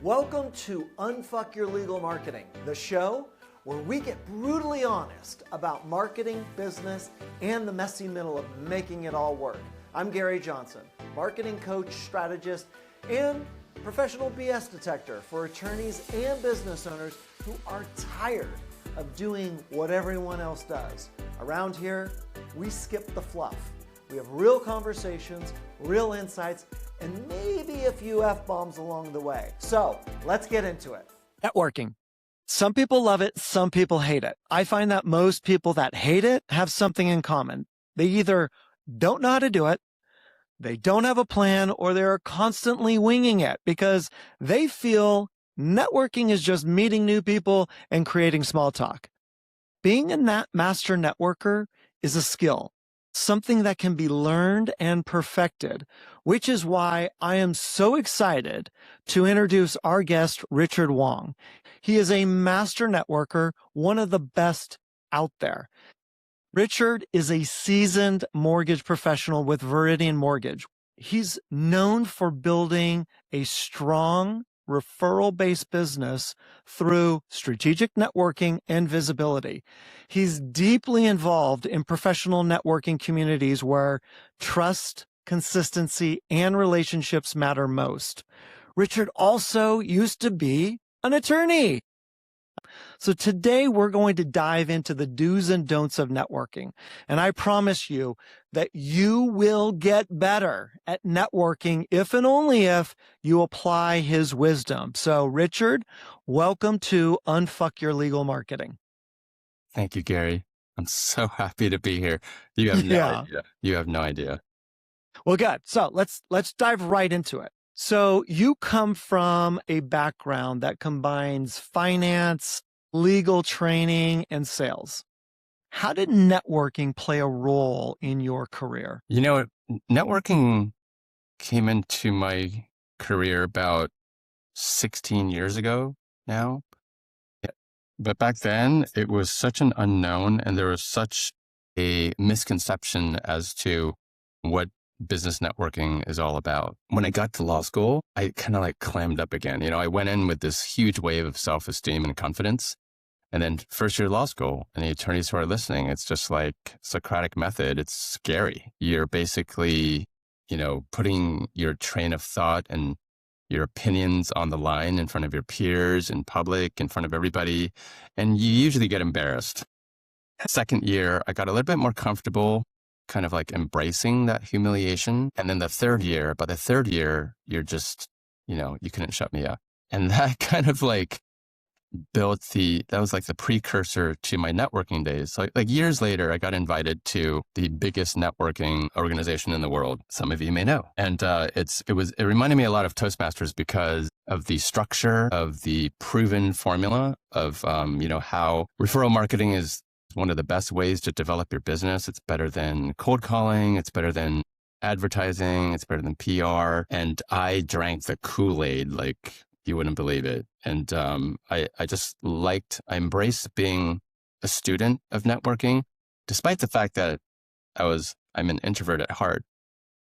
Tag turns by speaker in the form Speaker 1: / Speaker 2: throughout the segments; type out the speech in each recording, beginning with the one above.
Speaker 1: Welcome to Unfuck Your Legal Marketing, the show where we get brutally honest about marketing, business, and the messy middle of making it all work. I'm Gary Johnson, marketing coach, strategist, and professional BS detector for attorneys and business owners who are tired of doing what everyone else does. Around here, we skip the fluff. We have real conversations, real insights, and maybe a few F-bombs along the way. So let's get into it.
Speaker 2: Networking. Some people love it, some people hate it. I find that most people that hate it have something in common. They either don't know how to do it, they don't have a plan, or they're constantly winging it because they feel networking is just meeting new people and creating small talk. Being a master networker is a skill, something that can be learned and perfected, which is why I am so excited to introduce our guest, Richard Wang. He is a master networker, one of the best out there. Richard is a seasoned mortgage professional with Viridian Mortgage. He's known for building a strong referral-based business through strategic networking and visibility. He's deeply involved in professional networking communities where trust, consistency, and relationships matter most. Richard also used to be an attorney. So today we're going to dive into the do's and don'ts of networking. And I promise you that you will get better at networking if and only if you apply his wisdom. So Richard, welcome to Unfuck Your Legal Marketing.
Speaker 3: Thank you, Gary. I'm so happy to be here. You have no idea. You have no idea.
Speaker 2: Well, good. So let's dive right into it. So you come from a background that combines finance, legal training, and sales. How did networking play a role in your career?
Speaker 3: You know, networking came into my career about 16 years ago now. But back then, it was such an unknown, and there was such a misconception as to what business networking is all about. When I got to law school, I kind of like clammed up again. I went in with this huge wave of self-esteem and confidence. And then first year law school, and the attorneys who are listening, it's just like Socratic method. It's scary. You're basically, putting your train of thought and your opinions on the line in front of your peers, in public, in front of everybody. And you usually get embarrassed. Second year, I got a little bit more comfortable, kind of like embracing that humiliation. And then by the third year, you're just, you couldn't shut me up. And that kind of like that was like the precursor to my networking days. So like years later, I got invited to the biggest networking organization in the world. Some of you may know. And it reminded me a lot of Toastmasters because of the structure of the proven formula of, how referral marketing is one of the best ways to develop your business. It's better than cold calling. It's better than advertising. It's better than PR. And I drank the Kool-Aid like you wouldn't believe it. And I embraced being a student of networking, despite the fact that I'm an introvert at heart.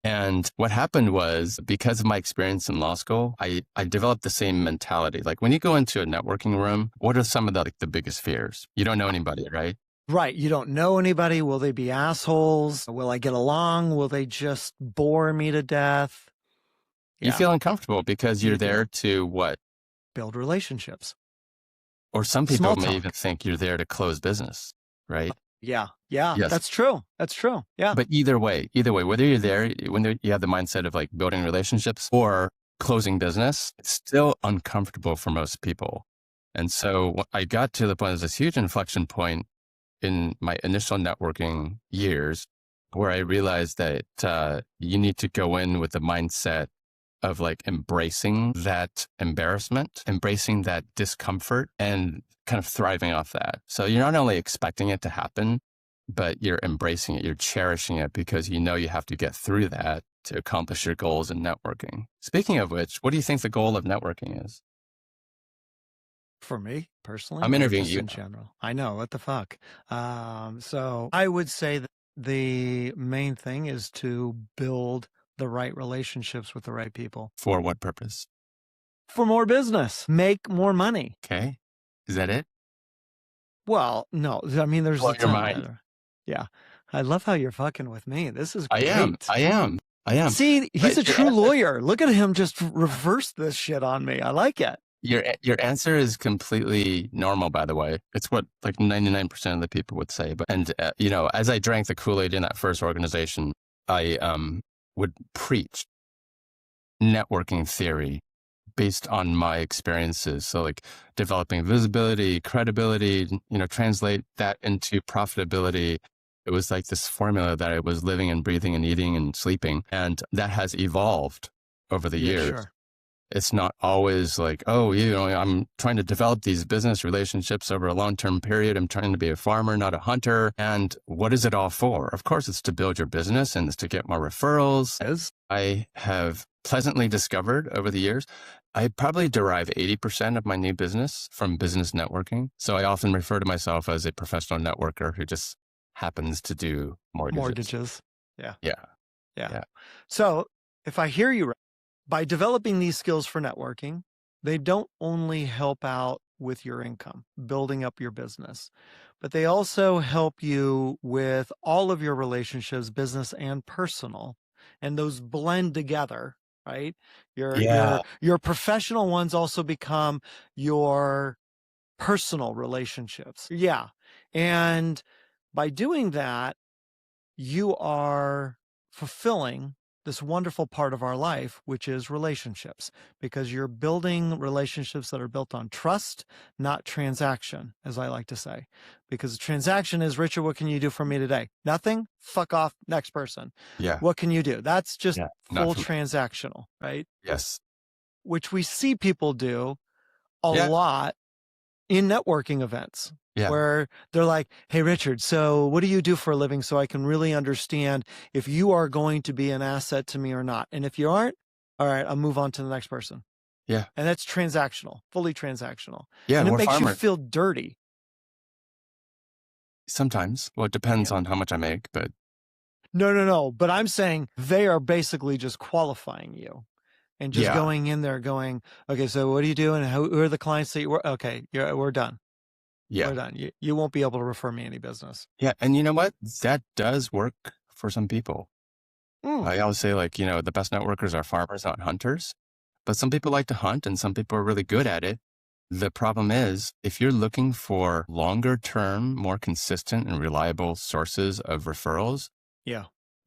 Speaker 3: And what happened was, because of my experience in law school, I developed the same mentality. Like when you go into a networking room, what are some of the biggest fears? You don't know anybody, right?
Speaker 2: Right. You don't know anybody. Will they be assholes? Will I get along? Will they just bore me to death?
Speaker 3: You feel uncomfortable because you're there to what?
Speaker 2: Build relationships.
Speaker 3: Or some people may even think you're there to close business, right?
Speaker 2: Yeah.
Speaker 3: Yes.
Speaker 2: That's true. Yeah.
Speaker 3: But either way, whether you're there, when you have the mindset of like building relationships or closing business, it's still uncomfortable for most people. And so I got to the point, there's this huge inflection point in my initial networking years where I realized that you need to go in with the mindset of like embracing that embarrassment, embracing that discomfort, and kind of thriving off that. So you're not only expecting it to happen, but you're embracing it, you're cherishing it because you know you have to get through that to accomplish your goals in networking. Speaking of which, what do you think the goal of networking is?
Speaker 2: For me personally,
Speaker 3: I'm interviewing you
Speaker 2: in general. I know, what the fuck. So I would say that the main thing is to build the right relationships with the right people.
Speaker 3: For what purpose?
Speaker 2: for more business, make more money.
Speaker 3: Okay. Is that it?
Speaker 2: Well, no, I mean, there's
Speaker 3: Blow
Speaker 2: a
Speaker 3: your
Speaker 2: ton.
Speaker 3: mind.
Speaker 2: Yeah. I love how you're fucking with me. This is
Speaker 3: I
Speaker 2: great.
Speaker 3: am.
Speaker 2: See, he's
Speaker 3: But
Speaker 2: a true lawyer. Look at him just reverse this shit on me. I like it.
Speaker 3: Your answer is completely normal, by the way. It's what like 99% of the people would say. But as I drank the Kool-Aid in that first organization, I would preach networking theory based on my experiences. So like developing visibility, credibility, translate that into profitability. It was like this formula that I was living and breathing and eating and sleeping. And that has evolved over the years.
Speaker 2: Sure.
Speaker 3: It's not always like, I'm trying to develop these business relationships over a long-term period. I'm trying to be a farmer, not a hunter. And what is it all for? Of course, it's to build your business and it's to get more referrals. As I have pleasantly discovered over the years, I probably derive 80% of my new business from business networking. So I often refer to myself as a professional networker who just happens to do mortgages. Yeah.
Speaker 2: So if I hear you right, by developing these skills for networking, they don't only help out with your income, building up your business, but they also help you with all of your relationships, business and personal, and those blend together, right? Your professional ones also become your personal relationships. Yeah. And by doing that, you are fulfilling this wonderful part of our life, which is relationships, because you're building relationships that are built on trust, not transaction, as I like to say. Because transaction is, Richard, what can you do for me today? Nothing? Fuck off, next person.
Speaker 3: Yeah.
Speaker 2: What can you do? That's just full transactional, right?
Speaker 3: Yes.
Speaker 2: Which we see people do a lot in networking events.
Speaker 3: Yeah.
Speaker 2: Where they're like, hey, Richard, so what do you do for a living so I can really understand if you are going to be an asset to me or not? And if you aren't, all right, I'll move on to the next person.
Speaker 3: Yeah.
Speaker 2: And that's transactional, fully transactional.
Speaker 3: Yeah.
Speaker 2: And it makes you feel dirty.
Speaker 3: Sometimes. Well, it depends on how much I make, but.
Speaker 2: No. But I'm saying they are basically just qualifying you and just going in there going, okay, so what do you do? And who are the clients that you work? Okay, we're done.
Speaker 3: Yeah.
Speaker 2: We're done. You won't be able to refer me any business.
Speaker 3: Yeah. And you know what? That does work for some people. I always say the best networkers are farmers, not hunters. But some people like to hunt and some people are really good at it. The problem is if you're looking for longer term, more consistent and reliable sources of referrals,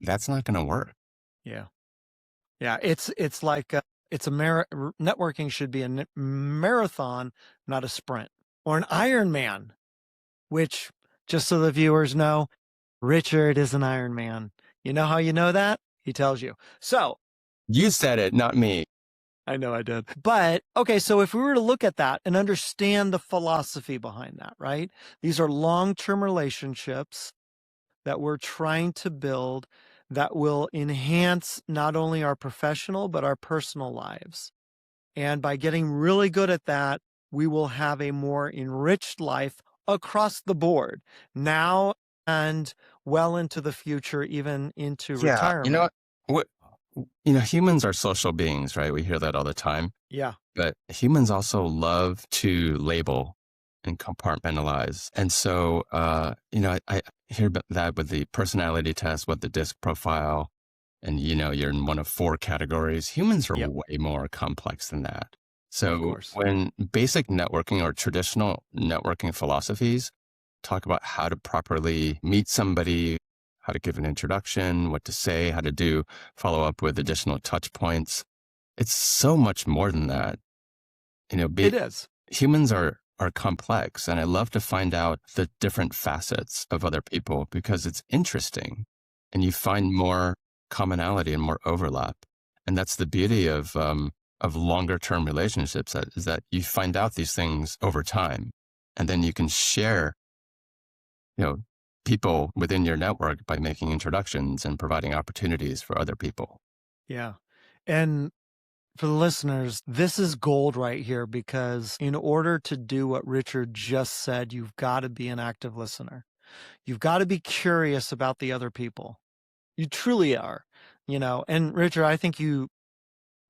Speaker 3: that's not going to work. Yeah.
Speaker 2: It's like networking should be a marathon, not a sprint. Or an Ironman, which, just so the viewers know, Richard is an Ironman. You know how you know that? He tells you. So.
Speaker 3: You said it, not me.
Speaker 2: I know I did. But, okay, so if we were to look at that and understand the philosophy behind that, right? These are long-term relationships that we're trying to build that will enhance not only our professional, but our personal lives. And by getting really good at that, we will have a more enriched life across the board now and well into the future, even into retirement.
Speaker 3: You know what? Humans are social beings, right? We hear that all the time.
Speaker 2: Yeah.
Speaker 3: But humans also love to label and compartmentalize. And so, I hear about that with the personality test, with the DISC profile, and, you're in one of 4 categories. Humans are way more complex than that. So when basic networking or traditional networking philosophies talk about how to properly meet somebody, how to give an introduction, what to say, how to follow up with additional touch points, it's so much more than that.
Speaker 2: It is.
Speaker 3: Humans are complex, and I love to find out the different facets of other people because it's interesting and you find more commonality and more overlap. And that's the beauty of longer term relationships, is that you find out these things over time, and then you can share, people within your network by making introductions and providing opportunities for other people.
Speaker 2: Yeah. And for the listeners, this is gold right here, because in order to do what Richard just said, you've got to be an active listener. You've got to be curious about the other people. You truly are, and Richard, I think you're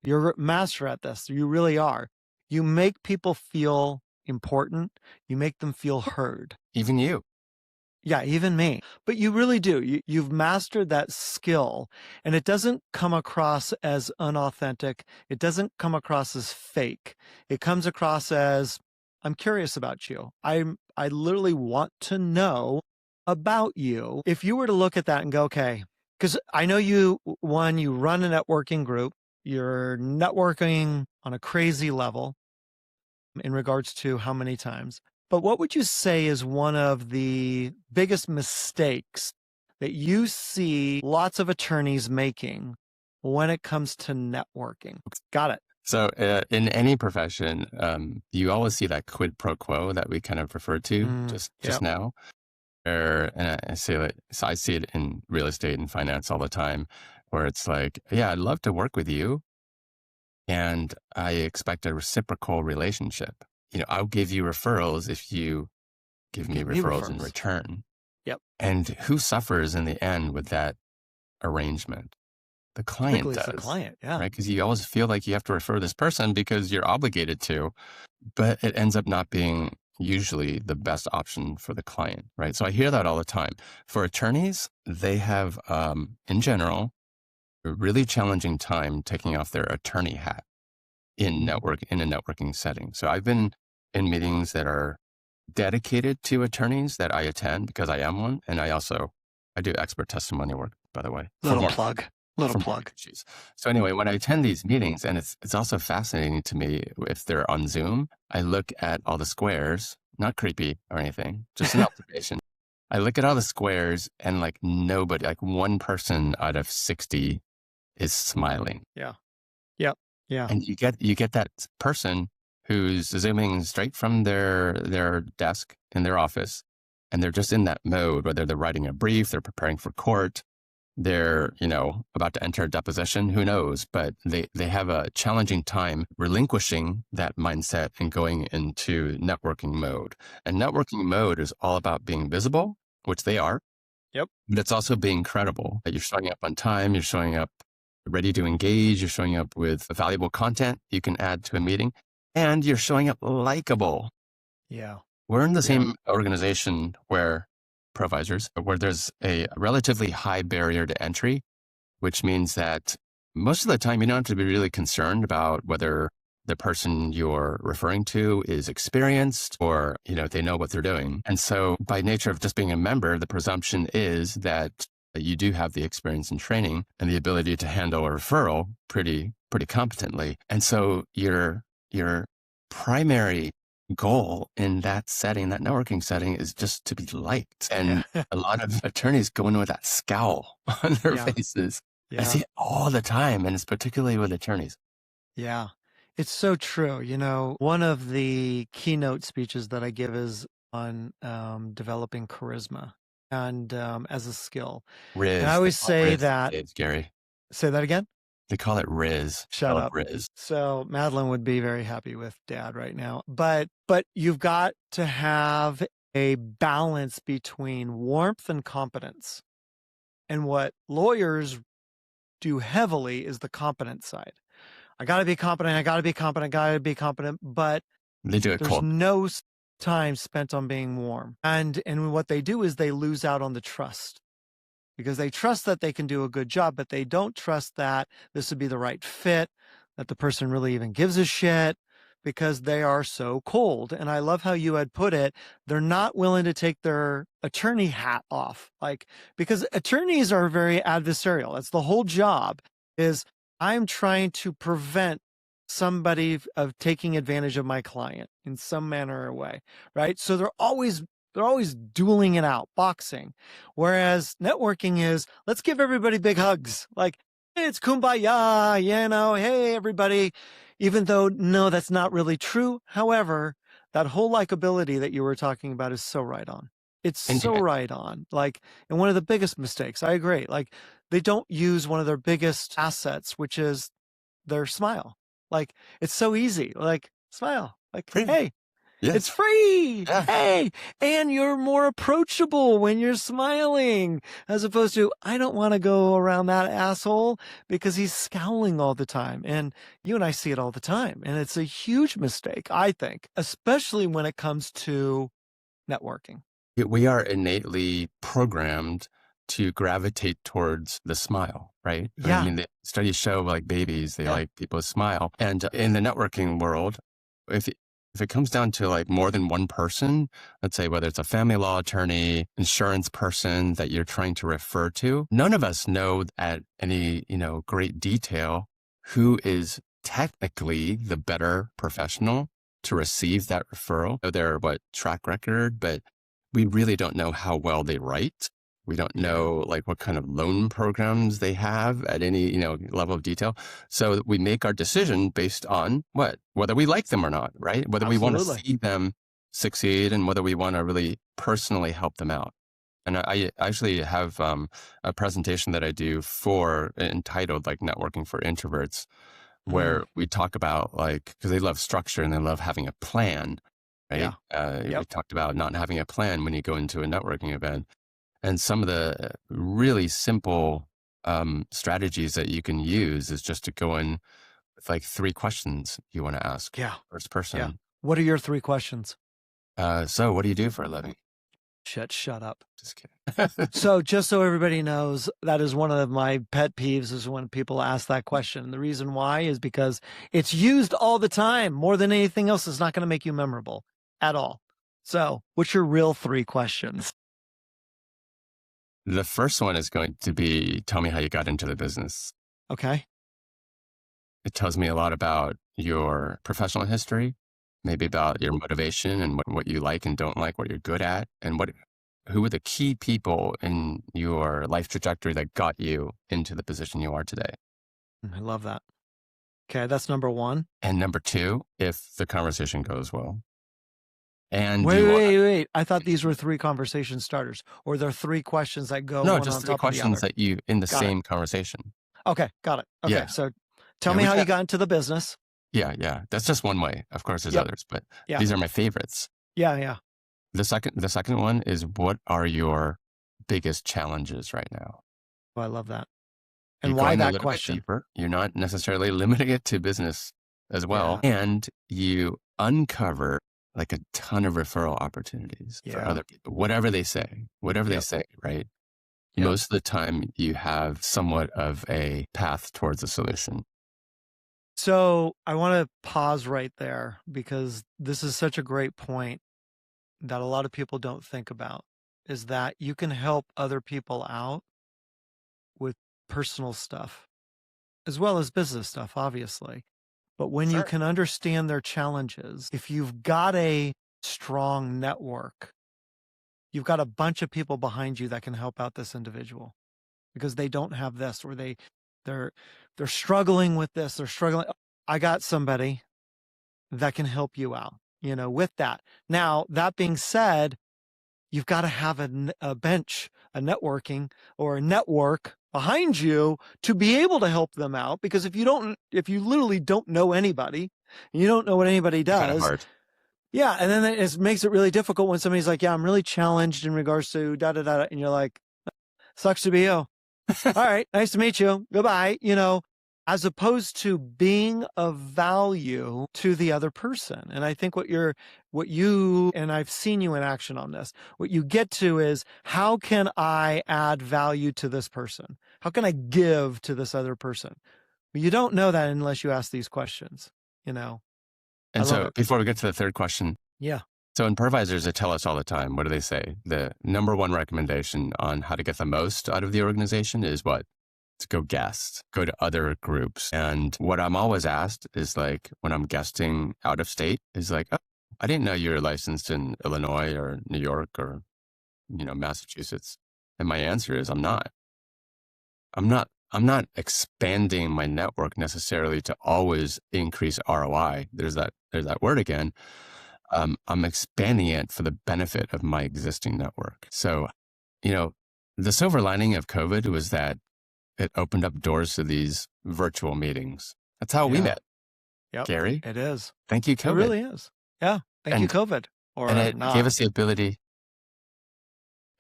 Speaker 2: a master at this. You really are. You make people feel important. You make them feel heard.
Speaker 3: Even you.
Speaker 2: Yeah, even me. But you really do. You've mastered that skill, and it doesn't come across as unauthentic. It doesn't come across as fake. It comes across as, I'm curious about you. I literally want to know about you. If you were to look at that and go, okay, because I know you run a networking group. You're networking on a crazy level in regards to how many times. But what would you say is one of the biggest mistakes that you see lots of attorneys making when it comes to networking? Got it.
Speaker 3: So in any profession, you always see that quid pro quo that we kind of referred to just now. And I say that, so I see it in real estate and finance all the time, where it's like, yeah, I'd love to work with you, and I expect a reciprocal relationship. I'll give you referrals if you give me referrals in return.
Speaker 2: Yep.
Speaker 3: And who suffers in the end with that arrangement? The client does.
Speaker 2: The client, yeah.
Speaker 3: Right? Because you always feel like you have to refer this person because you're obligated to, but it ends up not being usually the best option for the client, right? So I hear that all the time. For attorneys, they have, in general, a really challenging time taking off their attorney hat in a networking setting. So I've been in meetings that are dedicated to attorneys that I attend because I am one. And I do expert testimony work, by the way.
Speaker 2: Little plug.
Speaker 3: So anyway, when I attend these meetings, and it's also fascinating to me if they're on Zoom, I look at all the squares, not creepy or anything, just an observation. I look at all the squares and like nobody, like one person out of 60 is smiling.
Speaker 2: Yeah. Yep. Yeah.
Speaker 3: And you get that person who's zooming straight from their desk in their office, and they're just in that mode, whether they're writing a brief, they're preparing for court, they're, about to enter a deposition, who knows, but they have a challenging time relinquishing that mindset and going into networking mode. And networking mode is all about being visible, which they are.
Speaker 2: Yep.
Speaker 3: But it's also being credible, that you're showing up on time, you're showing up ready to engage, you're showing up with valuable content you can add to a meeting, and you're showing up likable.
Speaker 2: Yeah.
Speaker 3: We're in the same organization where there's a relatively high barrier to entry, which means that most of the time you don't have to be really concerned about whether the person you're referring to is experienced or, they know what they're doing. And so by nature of just being a member, the presumption is that you do have the experience and training and the ability to handle a referral pretty competently. And so your primary goal in that setting, that networking setting, is just to be liked. And a lot of attorneys go in with that scowl on their faces. I see it all the time, and it's particularly with attorneys.
Speaker 2: Yeah, it's so true. One of the keynote speeches that I give is on developing charisma and as a skill.
Speaker 3: Riz.
Speaker 2: And I always say that.
Speaker 3: It's Gary.
Speaker 2: Say that again?
Speaker 3: They call it Riz.
Speaker 2: Shut up.
Speaker 3: Riz.
Speaker 2: So Madeline would be very happy with Dad right now. But you've got to have a balance between warmth and competence. And what lawyers do heavily is the competent side. I got to be competent. But
Speaker 3: they do it
Speaker 2: there's
Speaker 3: cold.
Speaker 2: No time spent on being warm. And what they do is they lose out on the trust. Because they trust that they can do a good job, but they don't trust that this would be the right fit, that the person really even gives a shit, because they are so cold. And I love how you had put it. They're not willing to take their attorney hat off, because attorneys are very adversarial. That's the whole job, is I'm trying to prevent somebody of taking advantage of my client in some manner or way, right? So they're always dueling it out, boxing. Whereas networking is, let's give everybody big hugs. Hey, it's kumbaya, hey, everybody. Even though, no, that's not really true. However, that whole likability that you were talking about is so right on. It's so right on. And one of the biggest mistakes, I agree. They don't use one of their biggest assets, which is their smile. It's so easy. Smile. Hey.
Speaker 3: Yes.
Speaker 2: It's free.
Speaker 3: Yeah.
Speaker 2: Hey, and you're more approachable when you're smiling, as opposed to, I don't want to go around that asshole because he's scowling all the time. And you and I see it all the time. And it's a huge mistake, I think, especially when it comes to networking.
Speaker 3: We are innately programmed to gravitate towards the smile, right?
Speaker 2: Yeah.
Speaker 3: I mean, the studies show like babies, they like people to smile. And in the networking world, if it comes down to like more than one person, let's say whether it's a family law attorney, insurance person that you're trying to refer to, none of us know at any, great detail who is technically the better professional to receive that referral. Their track record, but we really don't know how well they write. We don't know like what kind of loan programs they have at any, level of detail. So we make our decision based on whether we like them or not, right? Whether we want to see them succeed and whether we want to really personally help them out. And I actually have a presentation that I do entitled like Networking for Introverts, where we talk about because they love structure and they love having a plan, right? We talked about not having a plan when you go into a networking event. And some of the really simple strategies that you can use is just to go in with like 3 questions you want to ask first person.
Speaker 2: Yeah. What are your 3 questions?
Speaker 3: So what do you do for a living?
Speaker 2: Shut up.
Speaker 3: Just kidding.
Speaker 2: So just so everybody knows, that is one of my pet peeves is when people ask that question. The reason why is because it's used all the time. More than anything else, it's not going to make you memorable at all. So what's your real 3 questions?
Speaker 3: The first one is going to be, tell me how you got into the business.
Speaker 2: Okay.
Speaker 3: It tells me a lot about your professional history, maybe about your motivation and what you like and don't like, what you're good at, and who are the key people in your life trajectory that got you into the position you are today.
Speaker 2: I love that. Okay, that's number 1.
Speaker 3: And number 2, if the conversation goes well. And
Speaker 2: wait. I thought these were 3 conversation starters, or there are 3 questions that go one
Speaker 3: just
Speaker 2: on
Speaker 3: 3
Speaker 2: top
Speaker 3: questions
Speaker 2: of the other.
Speaker 3: that you in the same conversation.
Speaker 2: Okay, got it. Okay,
Speaker 3: Yeah.
Speaker 2: so tell me how you got into the business.
Speaker 3: Yeah. That's just one way. Of course, there's others, but these are my favorites.
Speaker 2: Yeah.
Speaker 3: The second one is, what are your biggest challenges right now?
Speaker 2: Oh, I love that. And
Speaker 3: You
Speaker 2: why
Speaker 3: go in a
Speaker 2: that
Speaker 3: little bit
Speaker 2: question?
Speaker 3: deeper. You're not necessarily limiting it to business as well. And you uncover like a ton of referral opportunities for other people, whatever they say, right? Yep. Most of the time you have somewhat of a path towards a solution.
Speaker 2: So I want to pause right there because this is such a great point that a lot of people don't think about, is that you can help other people out with personal stuff as well as business stuff, obviously. But when you can understand their challenges, if you've got a strong network, you've got a bunch of people behind you that can help out this individual because they don't have this, or they're struggling with this. They're struggling. I got somebody that can help you out, with that. Now, that being said, you've got to have a bench, a networking or a network behind you to be able to help them out. Because if you literally don't know anybody, you don't know what anybody does.
Speaker 3: Kind of hard.
Speaker 2: Yeah. And then it makes it really difficult when somebody's like, I'm really challenged in regards to da-da-da. And you're like, sucks to be you. All right. Nice to meet you. Goodbye. As opposed to being of value to the other person. And I think what you, and I've seen you in action on this, what you get to is, how can I add value to this person? How can I give to this other person? But you don't know that unless you ask these questions,
Speaker 3: And so before we get to the third question.
Speaker 2: Yeah.
Speaker 3: So improvisers, they tell us all the time, what do they say? The number 1 recommendation on how to get the most out of the organization is what? To go guest, go to other groups. And what I'm always asked is like, when I'm guesting out of state, is like, oh, I didn't know you were licensed in Illinois or New York or, Massachusetts. And my answer is, I'm not expanding my network necessarily to always increase ROI. There's that word again. I'm expanding it for the benefit of my existing network. So, the silver lining of COVID was that it opened up doors to these virtual meetings. That's how we met.
Speaker 2: Yep.
Speaker 3: Gary.
Speaker 2: It is.
Speaker 3: Thank you, COVID.
Speaker 2: It really is. Yeah. Thank you, COVID. Or
Speaker 3: and it
Speaker 2: not.
Speaker 3: gave us the ability.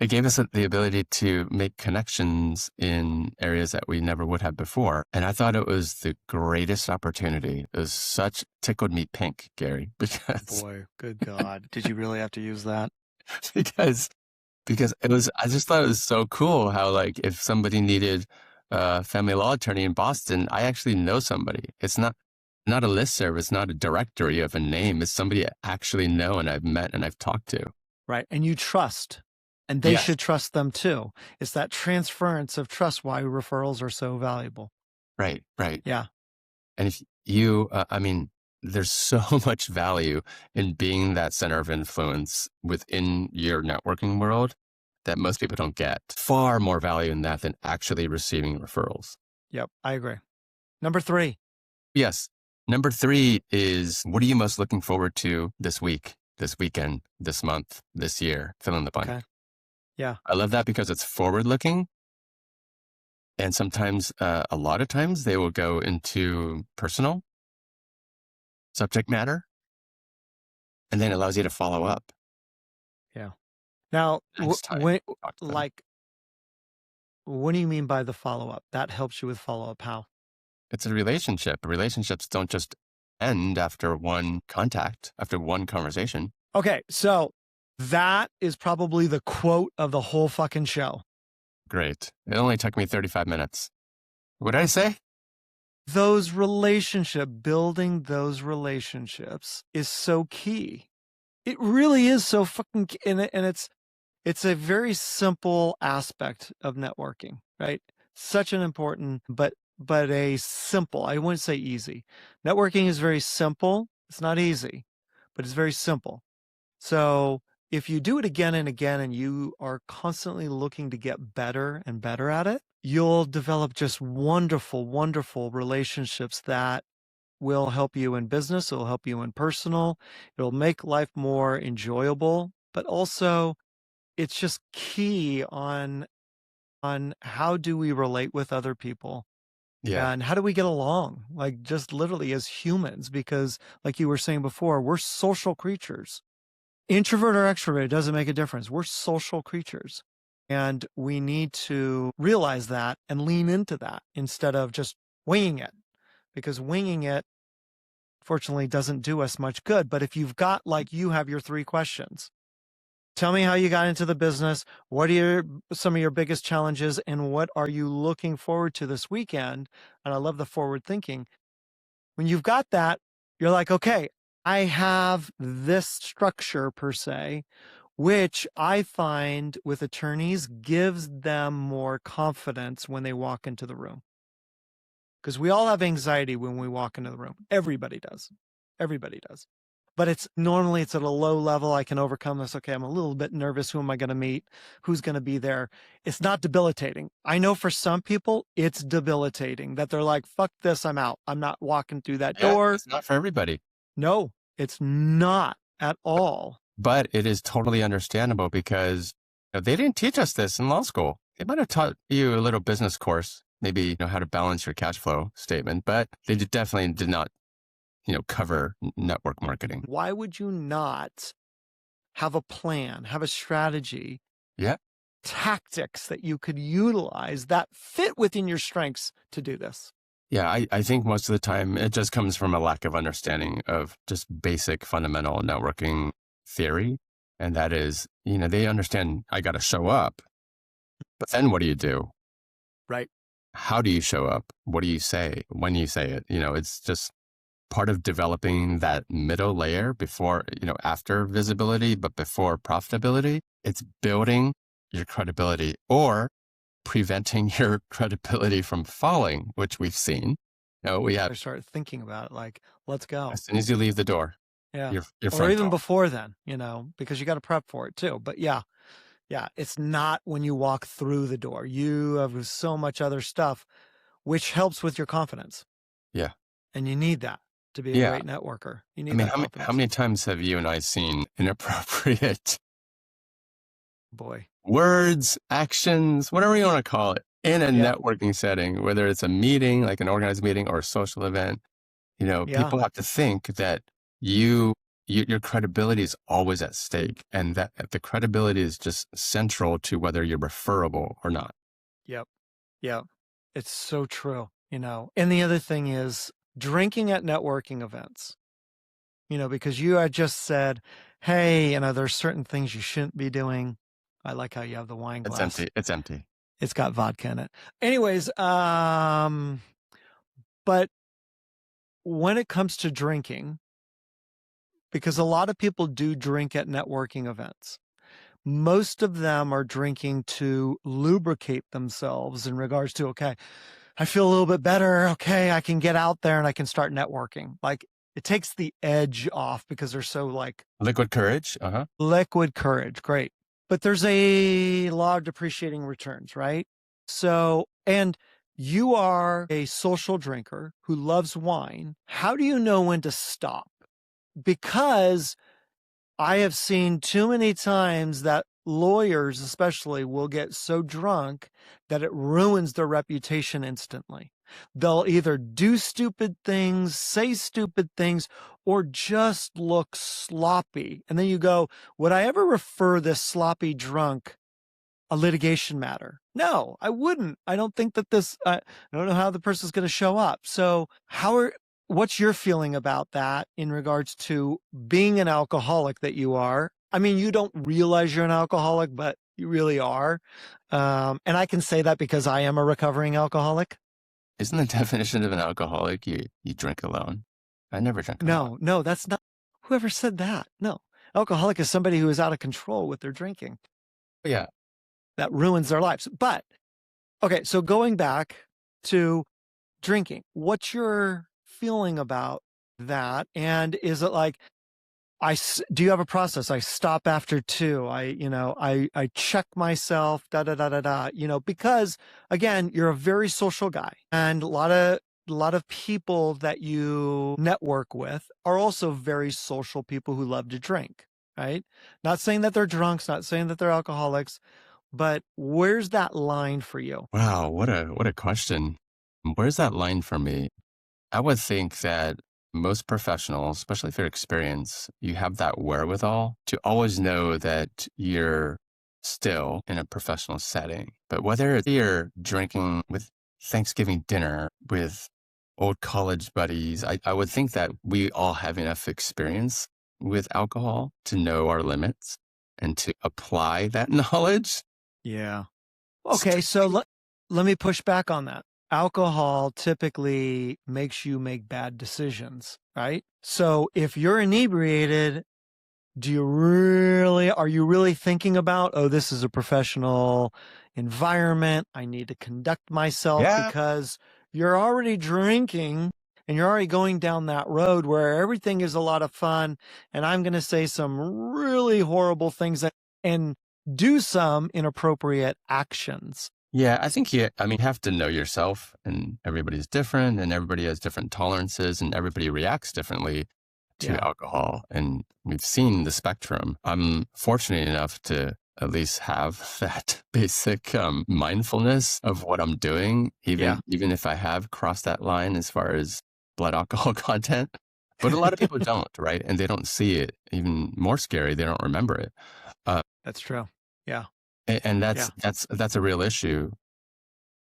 Speaker 3: It gave us the ability to make connections in areas that we never would have before. And I thought it was the greatest opportunity. It was tickled me pink, Gary, because
Speaker 2: Boy, good God. Did you really have to use that?
Speaker 3: because I just thought it was so cool how, like, if somebody needed a family law attorney in Boston, I actually know somebody. It's not a listserv. It's not a directory of a name. It's somebody I actually know and I've met and I've talked to.
Speaker 2: Right. And you trust. And they
Speaker 3: Yes.
Speaker 2: should trust them too. It's that transference of trust why referrals are so valuable.
Speaker 3: Right.
Speaker 2: Yeah.
Speaker 3: And if you, there's so much value in being that center of influence within your networking world that most people don't get. Far more value in that than actually receiving referrals.
Speaker 2: Yep. I agree. Number 3.
Speaker 3: Yes. Number 3 is, what are you most looking forward to this week, this weekend, this month, this year? Fill in the blank.
Speaker 2: Okay. Yeah.
Speaker 3: I love that because it's forward looking. And sometimes, a lot of times they will go into personal subject matter, and then it allows you to follow up.
Speaker 2: Yeah. Now,
Speaker 3: Next time
Speaker 2: when,
Speaker 3: we'll talk to them.
Speaker 2: like, what do you mean by the follow-up? That helps you with follow-up how?
Speaker 3: It's a relationship. Relationships don't just end after one contact, after one conversation.
Speaker 2: Okay. So that is probably the quote of the whole fucking show.
Speaker 3: Great. It only took me 35 minutes. What did I say?
Speaker 2: Building those relationships is so key. It really is so fucking key. And it's a very simple aspect of networking, right? Such an important, but a simple, I wouldn't say easy. Networking is very simple. It's not easy, but it's very simple. So if you do it again and again, and you are constantly looking to get better and better at it, you'll develop just wonderful, wonderful relationships that will help you in business. It'll help you in personal. It'll make life more enjoyable, but also it's just key on how do we relate with other people.
Speaker 3: Yeah.
Speaker 2: And how do we get along? Like, just literally as humans, because like you were saying before, we're social creatures. Introvert or extrovert, it doesn't make a difference. We're social creatures. And we need to realize that and lean into that instead of just winging it. Because winging it, fortunately, doesn't do us much good. But if you've got, like, you have your 3 questions. Tell me how you got into the business. What are some of your biggest challenges, and what are you looking forward to this weekend? And I love the forward thinking. When you've got that, you're like, okay, I have this structure per se, which I find with attorneys gives them more confidence when they walk into the room. Because we all have anxiety when we walk into the room. Everybody does. Everybody does. But it's at a low level. I can overcome this. Okay, I'm a little bit nervous. Who am I going to meet? Who's going to be there? It's not debilitating. I know for some people, it's debilitating that they're like, fuck this, I'm out. I'm not walking through that door.
Speaker 3: It's not for everybody.
Speaker 2: No, it's not at all.
Speaker 3: But it is totally understandable because they didn't teach us this in law school. They might have taught you a little business course, maybe how to balance your cash flow statement, but they definitely did not cover network marketing.
Speaker 2: Why would you not have a plan, have a strategy, tactics that you could utilize that fit within your strengths to do this?
Speaker 3: Yeah, I think most of the time it just comes from a lack of understanding of just basic fundamental networking theory. And that is, they understand I got to show up, but then what do you do?
Speaker 2: Right.
Speaker 3: How do you show up? What do you say? When you say it? It's just part of developing that middle layer before, after visibility, but before profitability. It's building your credibility or preventing your credibility from falling, which we've seen. We have.
Speaker 2: I start thinking about it like, let's go.
Speaker 3: As soon as you leave the door.
Speaker 2: Yeah.
Speaker 3: Your
Speaker 2: or even before then, because you got to prep for it too. But yeah, it's not when you walk through the door. You have so much other stuff, which helps with your confidence.
Speaker 3: Yeah.
Speaker 2: And you need that to be a great networker. You need
Speaker 3: how many times have you and I seen inappropriate words, actions, whatever you want to call it, in a networking setting, whether it's a meeting, like an organized meeting, or a social event? People have to think that you your credibility is always at stake. And that the credibility is just central to whether you're referable or not.
Speaker 2: Yep. Yep. It's so true, And the other thing is drinking at networking events, because you had just said, hey, there's certain things you shouldn't be doing. I like how you have the wine glass.
Speaker 3: It's empty. It's empty.
Speaker 2: It's got vodka in it. Anyways, but when it comes to drinking, because a lot of people do drink at networking events, most of them are drinking to lubricate themselves in regards to, okay, I feel a little bit better. Okay, I can get out there and I can start networking. Like it takes the edge off because they're so like
Speaker 3: liquid courage.
Speaker 2: Liquid courage. Great. But there's a law of depreciating returns, right? So, and you are a social drinker who loves wine. How do you know when to stop? Because I have seen too many times that lawyers especially will get so drunk that it ruins their reputation instantly. They'll either do stupid things, say stupid things, or just look sloppy. And then you go, would I ever refer this sloppy drunk a litigation matter? No, I wouldn't. I don't think that I don't know how the person's going to show up. So what's your feeling about that in regards to being an alcoholic that you are? I mean, you don't realize you're an alcoholic, but you really are. And I can say that because I am a recovering alcoholic.
Speaker 3: Isn't the definition of an alcoholic you drink alone? I never drink alone.
Speaker 2: No, that's not. Whoever said that? No. Alcoholic is somebody who is out of control with their drinking.
Speaker 3: Yeah.
Speaker 2: That ruins their lives. But, okay, so going back to drinking, what's your feeling about that? And is it like, do you have a process? I stop after 2. I check myself, because again, you're a very social guy, and a lot of people that you network with are also very social people who love to drink, right? Not saying that they're drunks, not saying that they're alcoholics, but where's that line for you?
Speaker 3: Wow, what a question. Where's that line for me? I would think that most professionals, especially if you're experienced, you have that wherewithal to always know that you're still in a professional setting. But whether you're drinking with Thanksgiving dinner with old college buddies, I would think that we all have enough experience with alcohol to know our limits and to apply that knowledge.
Speaker 2: Yeah. Okay, so let me push back on that. Alcohol typically makes you make bad decisions, right? So if you're inebriated, are you really thinking about, oh, this is a professional environment, I need to conduct myself, because you're already drinking and you're already going down that road where everything is a lot of fun, and I'm going to say some really horrible things and do some inappropriate actions.
Speaker 3: Yeah, I think you have to know yourself, and everybody's different, and everybody has different tolerances, and everybody reacts differently to alcohol. And we've seen the spectrum. I'm fortunate enough to at least have that basic mindfulness of what I'm doing, even if I have crossed that line as far as blood alcohol content. But a lot of people don't, right? And they don't see it. Even more scary, they don't remember it.
Speaker 2: That's true. Yeah.
Speaker 3: And that's a real issue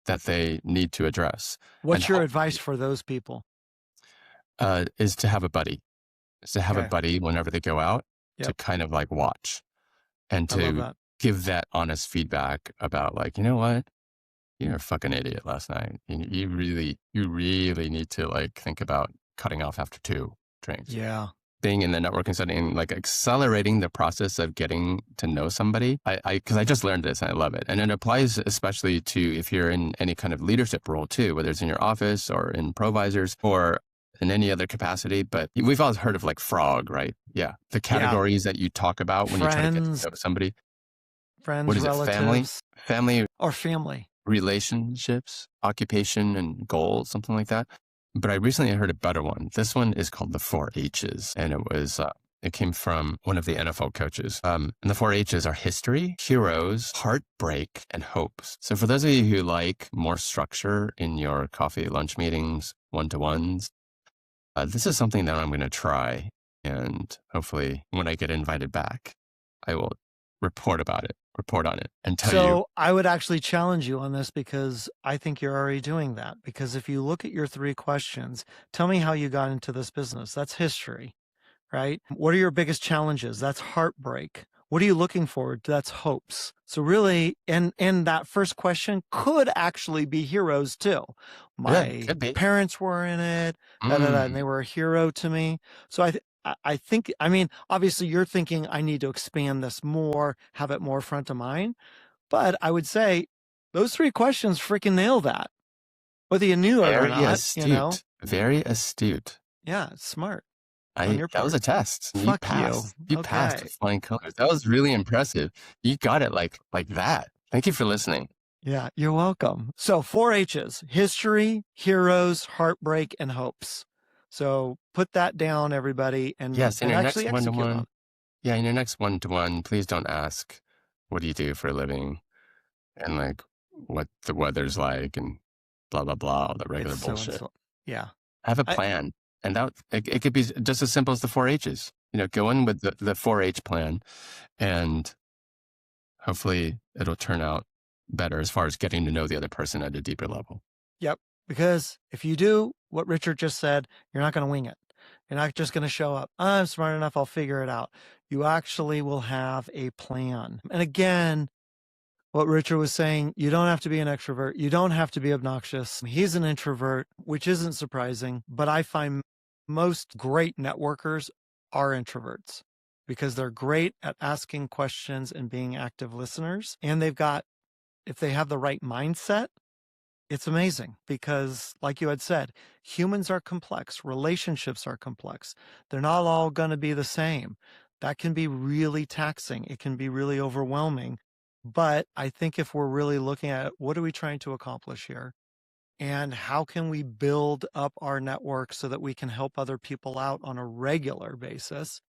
Speaker 3: that they need to address.
Speaker 2: What's your advice for those people?
Speaker 3: Is to have a buddy. Is to have a buddy whenever they go out to kind of like watch and to give that honest feedback about like, you know what? You're a fucking idiot last night. You really need to like think about cutting off after 2 drinks.
Speaker 2: Yeah.
Speaker 3: Being in the networking setting, like accelerating the process of getting to know somebody. Because I just learned this and I love it. And it applies especially to if you're in any kind of leadership role too, whether it's in your office or in provisors or in any other capacity. But we've all heard of like FROG, right? Yeah. The categories that you talk about when you try to get to know somebody.
Speaker 2: Friends,
Speaker 3: what is
Speaker 2: relatives.
Speaker 3: Family.
Speaker 2: Or family.
Speaker 3: Relationships, occupation, and goals, something like that. But I recently heard a better one. This one is called the 4 H's. And it came from one of the NFL coaches. And the 4 H's are history, heroes, heartbreak, and hopes. So for those of you who like more structure in your coffee lunch meetings, one-to-ones, this is something that I'm going to try And hopefully when I get invited back, I will report on it and tell you.
Speaker 2: So I would actually challenge you on this because I think you're already doing that. Because if you look at your 3 questions, tell me how you got into this business. That's history, right? What are your biggest challenges? That's heartbreak. What are you looking forward to? That's hopes. So really, and that first question could actually be heroes too. My
Speaker 3: could be.
Speaker 2: parents were in it, and they were a hero to me. So I think, I mean, obviously you're thinking I need to expand this more, have it more front of mind. But I would say those 3 questions freaking nail that. Whether you knew it or
Speaker 3: Very
Speaker 2: not,
Speaker 3: astute.
Speaker 2: you know?
Speaker 3: Very astute.
Speaker 2: Yeah, it's smart.
Speaker 3: That was a test. You
Speaker 2: Fuck
Speaker 3: passed.
Speaker 2: you.
Speaker 3: You passed
Speaker 2: Okay.
Speaker 3: with flying colors. That was really impressive. You got it like that. Thank you for listening.
Speaker 2: Yeah, you're welcome. So 4 H's: history, heroes, heartbreak, and hopes. So put that down, everybody, and
Speaker 3: Yes, in your next
Speaker 2: actually execute on
Speaker 3: one-to-one.
Speaker 2: it.
Speaker 3: Yeah, in your next one-to-one, please don't ask, what do you do for a living? And like what the weather's like and blah, blah, blah, all the regular
Speaker 2: It's so
Speaker 3: bullshit.
Speaker 2: yeah.
Speaker 3: Have a plan. And that it could be just as simple as the 4 H's. Go in with the 4 H plan, and hopefully it'll turn out better as far as getting to know the other person at a deeper level.
Speaker 2: Yep. Because if you do what Richard just said, you're not going to wing it. You're not just going to show up. I'm smart enough. I'll figure it out. You actually will have a plan. And again, what Richard was saying, you don't have to be an extrovert. You don't have to be obnoxious. He's an introvert, which isn't surprising, but I find most great networkers are introverts because they're great at asking questions and being active listeners. And if they have the right mindset, it's amazing because, like you had said, humans are complex. Relationships are complex. They're not all going to be the same. That can be really taxing. It can be really overwhelming. But I think if we're really looking at what are we trying to accomplish here and how can we build up our network so that we can help other people out on a regular basis.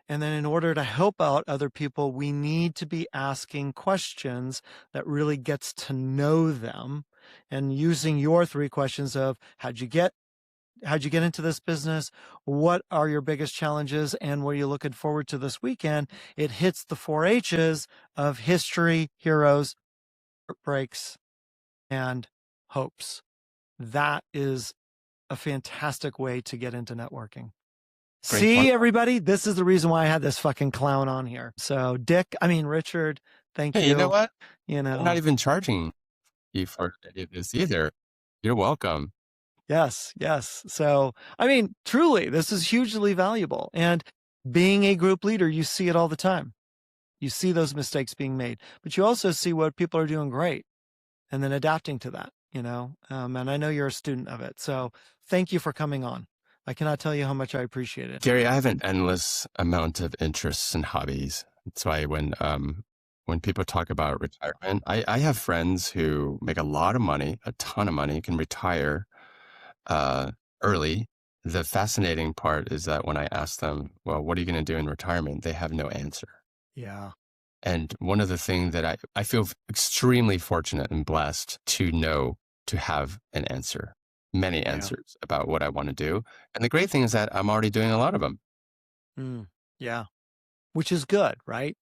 Speaker 2: And then in order to help out other people, we need to be asking questions that really gets to know them and using your 3 questions of how'd you get into this business? What are your biggest challenges? And what are you looking forward to this weekend? It hits the 4 H's of history, heroes, heartbreaks, and hopes. That is a fantastic way to get into networking.
Speaker 3: Great
Speaker 2: See,
Speaker 3: point.
Speaker 2: everybody, this is the reason why I had this fucking clown on here. So Richard, thank you.
Speaker 3: Hey, you know what?
Speaker 2: I'm
Speaker 3: not even charging you for any of this either. You're welcome.
Speaker 2: Yes. So, truly, this is hugely valuable. And being a group leader, you see it all the time. You see those mistakes being made, but you also see what people are doing great and then adapting to that, and I know you're a student of it. So thank you for coming on. I cannot tell you how much I appreciate it.
Speaker 3: Gary, I have an endless amount of interests and hobbies. That's why when people talk about retirement, I have friends who make a lot of money, a ton of money, can retire early. The fascinating part is that when I ask them, well, what are you going to do in retirement? They have no answer.
Speaker 2: Yeah.
Speaker 3: And one of the things that I feel extremely fortunate and blessed to have an answer, many answers about what I want to do. And the great thing is that I'm already doing a lot of them.
Speaker 2: Yeah. Which is good, right?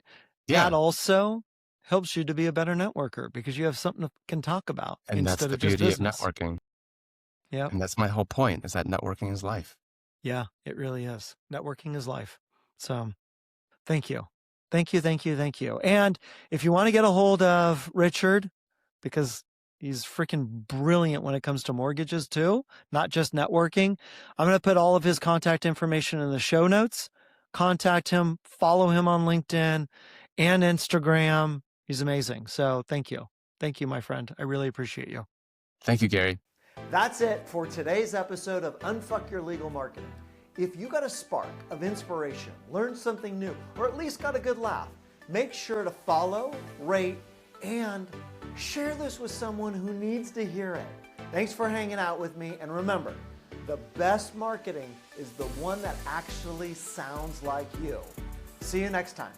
Speaker 3: Yeah.
Speaker 2: That also helps you to be a better networker because you have something to can talk about
Speaker 3: And that's
Speaker 2: instead
Speaker 3: the
Speaker 2: of just
Speaker 3: beauty of
Speaker 2: business.
Speaker 3: networking.
Speaker 2: Yeah.
Speaker 3: And that's my whole point, is that networking is life.
Speaker 2: Yeah, it really is. Networking is life. So thank you. Thank you. And if you want to get a hold of Richard, because he's freaking brilliant when it comes to mortgages too, not just networking, I'm going to put all of his contact information in the show notes. Contact him, follow him on LinkedIn and Instagram. He's amazing. So thank you. Thank you, my friend. I really appreciate you.
Speaker 3: Thank you, Gary.
Speaker 1: That's it for today's episode of Unfuck Your Legal Marketing. If you got a spark of inspiration, learned something new, or at least got a good laugh, make sure to follow, rate, and share this with someone who needs to hear it. Thanks for hanging out with me, and remember, the best marketing is the one that actually sounds like you. See you next time.